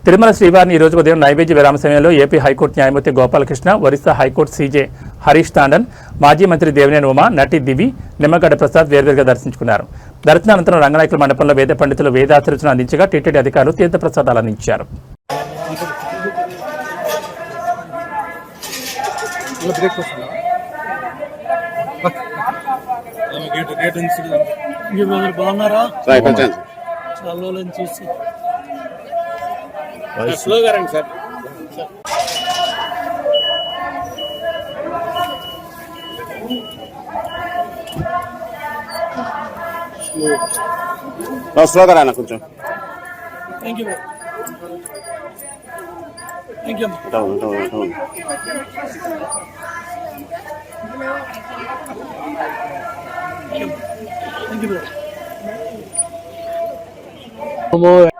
తిరుమల శ్రీవారిని ఈ రోజు ఉదయం నైవేద్య విరామ సమయంలో ఏపీ హైకోర్టు న్యాయమూర్తి గోపాలకృష్ణ, ఒరిస్సా హైకోర్టు సీజే హరీష్ తాండన్, మాజీ మంత్రి దేవినేని ఉమా, నటి దివి, నిమ్మగడ్డ ప్రసాద్ వేర్వేరుగా దర్శించుకున్నారు. దర్శనానంతరం రంగనాయకుల మండపంలో వేద పండితులు వేదాశీర్వచనం అందించగా టీటీడీ అధికారులు తీర్థప్రసాదాలు అందించారు. స్లోగా రానా కొంచెం.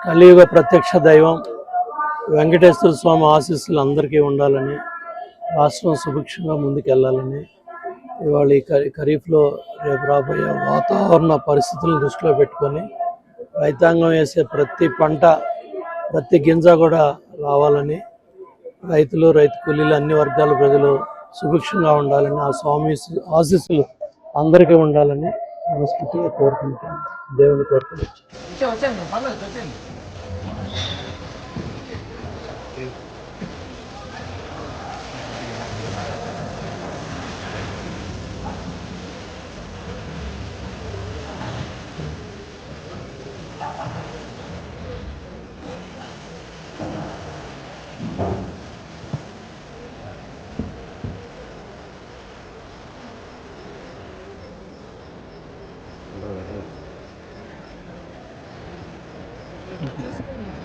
కలియుగ ప్రత్యక్ష దైవం వెంకటేశ్వర స్వామి ఆశీస్సులు అందరికీ ఉండాలని, రాష్ట్రం సుభిక్షంగా ముందుకెళ్లాలని, ఇవాళ ఈ ఖరీఫ్లో రేపు రాబోయే వాతావరణ పరిస్థితులను దృష్టిలో పెట్టుకొని రైతాంగం వేసే ప్రతి పంట, ప్రతి గింజ కూడా రావాలని, రైతులు, రైతు కూలీలు, అన్ని వర్గాల ప్రజలు సుభిక్షంగా ఉండాలని, ఆ స్వామి ఆశీస్సులు అందరికీ ఉండాలని మనస్ఫూర్తిగా కోరుకుంటాను. దేవుని కోరుకుంటాను.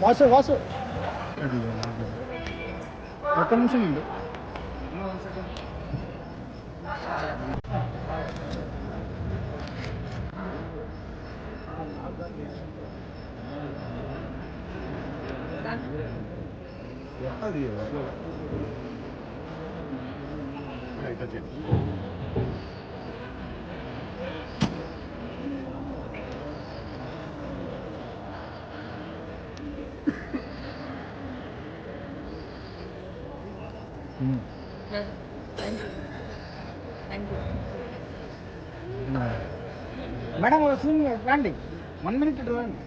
వాసు వాసు ఒక్క నిమిషం ఉంది. మేడం రండి, 1 minute రండి.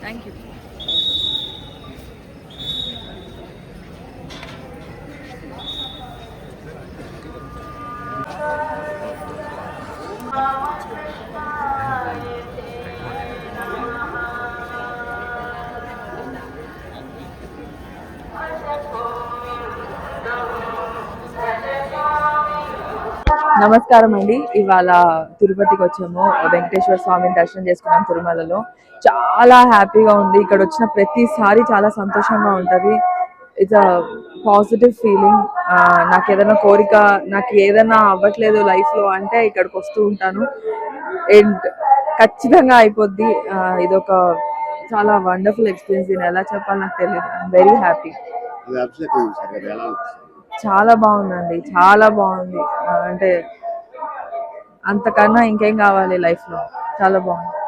Thank you. నమస్కారం అండి. ఇవాళ తిరుపతికి వచ్చాము, వెంకటేశ్వర స్వామిని దర్శనం చేసుకున్నాం. తిరుమలలో చాలా హ్యాపీగా ఉంది. ఇక్కడ వచ్చిన ప్రతిసారి చాలా సంతోషంగా ఉంటుంది. It's a positive feeling. నాకు ఏదైనా కోరిక, నాకు ఏదైనా అవ్వట్లేదు లైఫ్లో అంటే ఇక్కడికి వస్తూ ఉంటాను అండ్ ఖచ్చితంగా అయిపోద్ది. ఇదొక చాలా వండర్ఫుల్ ఎక్స్పీరియన్స్. దీన్ని ఎలా చెప్పాలి నాకు తెలియదు. I'm very happy. చాలా బాగుందండి, చాలా బాగుంది. అంటే అంతకన్నా ఇంకేం కావాలి లైఫ్లో. చాలా బాగుంది.